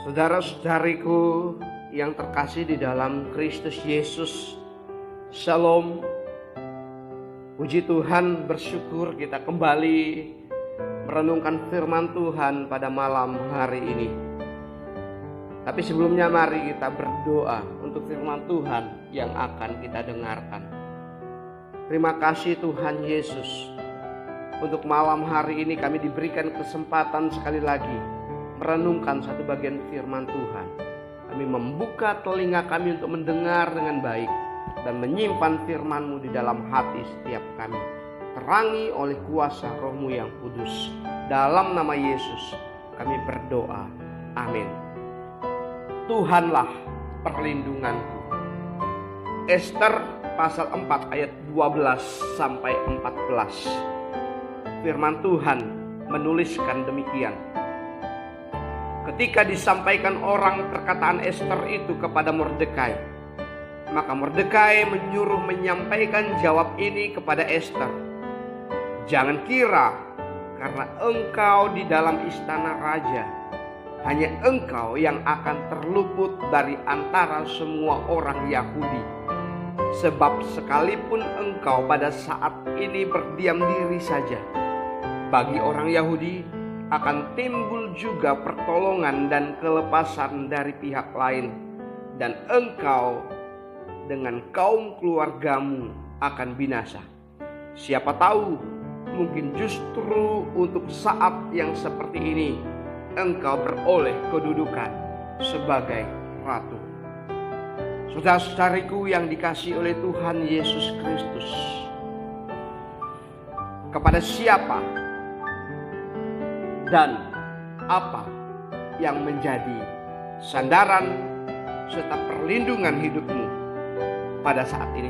Saudara-saudariku yang terkasih di dalam Kristus Yesus, Shalom. Puji Tuhan, bersyukur kita kembali merenungkan firman Tuhan pada malam hari ini. Tapi sebelumnya mari kita berdoa untuk firman Tuhan yang akan kita dengarkan. Terima kasih Tuhan Yesus, untuk malam hari ini kami diberikan kesempatan sekali lagi merenungkan satu bagian firman Tuhan. Kami membuka telinga kami untuk mendengar dengan baik dan menyimpan firman-Mu di dalam hati setiap kami. Terangi oleh kuasa Roh-Mu yang kudus. Dalam nama Yesus kami berdoa. Amin. Tuhanlah perlindunganku. Ester pasal 4 ayat 12 sampai 14. Firman Tuhan menuliskan demikian. Ketika disampaikan orang perkataan Ester itu kepada Mordekai, maka Mordekai menyuruh menyampaikan jawab ini kepada Ester. Jangan kira karena engkau di dalam istana raja, hanya engkau yang akan terluput dari antara semua orang Yahudi. Sebab sekalipun engkau pada saat ini berdiam diri saja, bagi orang Yahudi akan timbul juga pertolongan dan kelepasan dari pihak lain, dan engkau dengan kaum keluargamu akan binasa. Siapa tahu, mungkin justru untuk saat yang seperti ini engkau beroleh kedudukan sebagai ratu. Saudara-saudariku yang dikasihi oleh Tuhan Yesus Kristus, kepada siapa dan apa yang menjadi sandaran serta perlindungan hidupmu pada saat ini?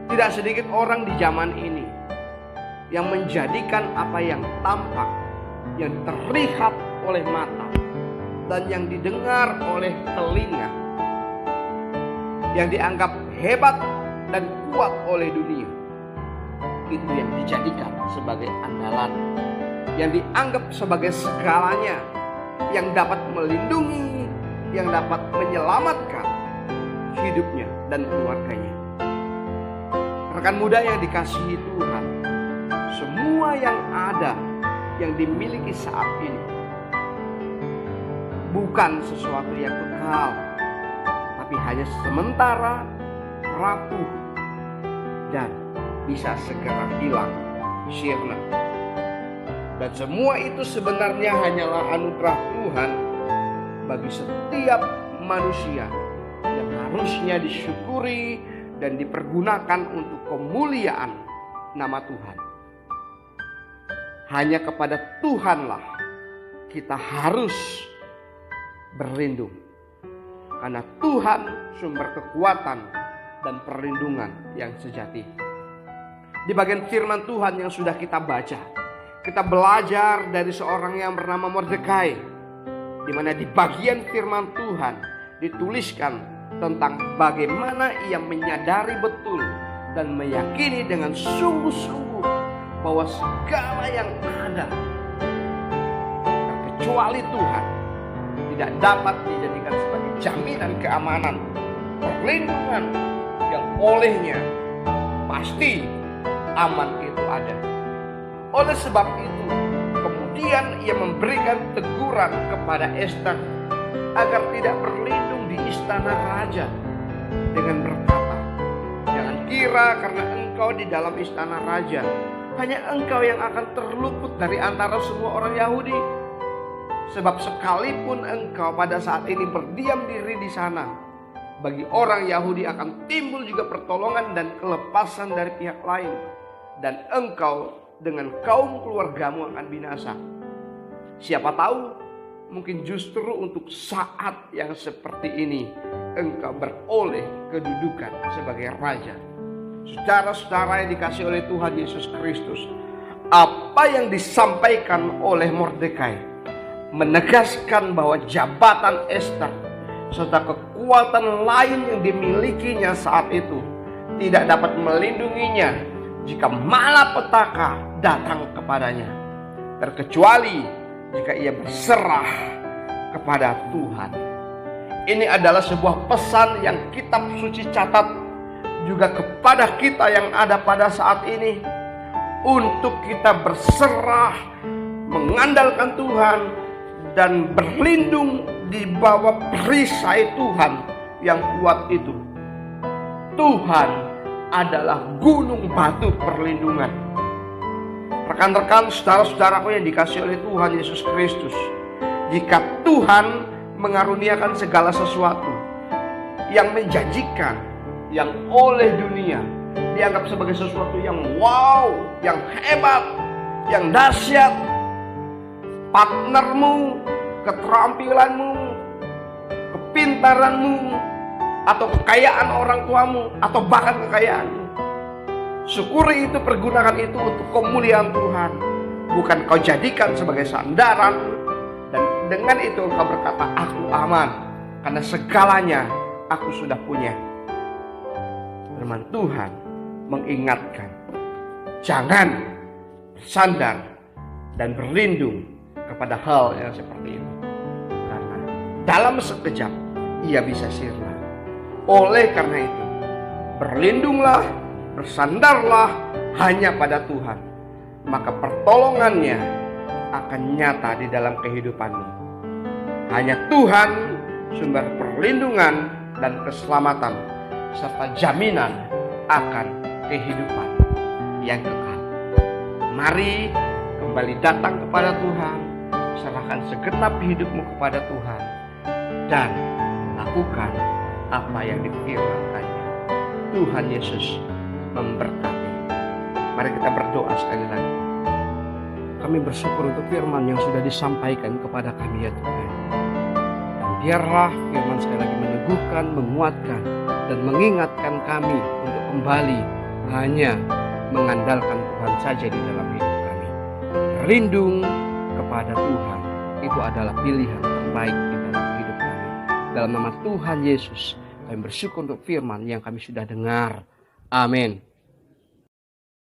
Tidak sedikit orang di zaman ini yang menjadikan apa yang tampak, yang terlihat oleh mata, dan yang didengar oleh telinga, yang dianggap hebat dan kuat oleh dunia, itu yang dijadikan sebagai andalan, yang dianggap sebagai segalanya, yang dapat melindungi, yang dapat menyelamatkan hidupnya dan keluarganya. Rekan muda yang dikasihi Tuhan, semua yang ada, yang dimiliki saat ini, bukan sesuatu yang kekal, tapi hanya sementara, rapuh, dan bisa segera hilang, sirna. Dan semua itu sebenarnya hanyalah anugerah Tuhan bagi setiap manusia yang harusnya disyukuri dan dipergunakan untuk kemuliaan nama Tuhan. Hanya kepada Tuhanlah kita harus berlindung, karena Tuhan sumber kekuatan dan perlindungan yang sejati. Di bagian firman Tuhan yang sudah kita baca, kita belajar dari seorang yang bernama Mordekai, di mana di bagian firman Tuhan dituliskan tentang bagaimana ia menyadari betul dan meyakini dengan sungguh-sungguh bahwa segala yang ada terkecuali Tuhan tidak dapat dijadikan sebagai jaminan keamanan, perlindungan yang olehnya pasti aman itu ada. Oleh sebab itu, kemudian ia memberikan teguran kepada Ester agar tidak berlindung di istana raja dengan berkata, jangan kira karena engkau di dalam istana raja, hanya engkau yang akan terluput dari antara semua orang Yahudi. Sebab sekalipun engkau pada saat ini berdiam diri di sana, bagi orang Yahudi akan timbul juga pertolongan dan kelepasan dari pihak lain, dan engkau dengan kaum keluargamu akan binasa. Siapa tahu, mungkin justru untuk saat yang seperti ini engkau beroleh kedudukan sebagai raja. Saudara-saudara yang dikasihi oleh Tuhan Yesus Kristus, apa yang disampaikan oleh Mordekai menegaskan bahwa jabatan Ester serta kekuatan lain yang dimilikinya saat itu tidak dapat melindunginya jika malapetaka datang kepadanya, terkecuali jika ia berserah kepada Tuhan. Ini adalah sebuah pesan yang kitab suci catat juga kepada kita yang ada pada saat ini, untuk kita berserah, mengandalkan Tuhan, dan berlindung di bawah perisai Tuhan yang kuat itu. Tuhan adalah gunung batu perlindungan. Rekan-rekan, saudara-saudaraku yang dikasihi oleh Tuhan Yesus Kristus, jika Tuhan mengaruniakan segala sesuatu yang menjanjikan, yang oleh dunia dianggap sebagai sesuatu yang wow, yang hebat, yang dahsyat, partnermu, keterampilanmu, kepintaranmu, atau kekayaan orang tuamu, atau bahkan kekayaanmu, syukuri itu, pergunakan itu untuk kemuliaan Tuhan. Bukan kau jadikan sebagai sandaran, dan dengan itu engkau berkata, aku aman, karena segalanya aku sudah punya. Firman Tuhan mengingatkan, jangan bersandar dan berlindung kepada hal yang seperti itu, karena dalam sekejap ia bisa sirna. Oleh karena itu, berlindunglah, bersandarlah hanya pada Tuhan, maka pertolongannya akan nyata di dalam kehidupanmu. Hanya Tuhan sumber perlindungan dan keselamatan, serta jaminan akan kehidupan yang kekal. Mari kembali datang kepada Tuhan, serahkan segenap hidupmu kepada Tuhan, dan lakukan apa yang difirmankannya. Tuhan Yesus memberkati. Mari kita berdoa sekali lagi. Kami bersyukur untuk firman yang sudah disampaikan kepada kami, ya Tuhan. Dan biarlah firman sekali lagi meneguhkan, menguatkan, dan mengingatkan kami untuk kembali hanya mengandalkan Tuhan saja di dalam hidup kami. Berlindung kepada Tuhan, itu adalah pilihan terbaik di dalam hidup kami. Dalam nama Tuhan Yesus, kami bersyukur untuk firman yang kami sudah dengar. Amin.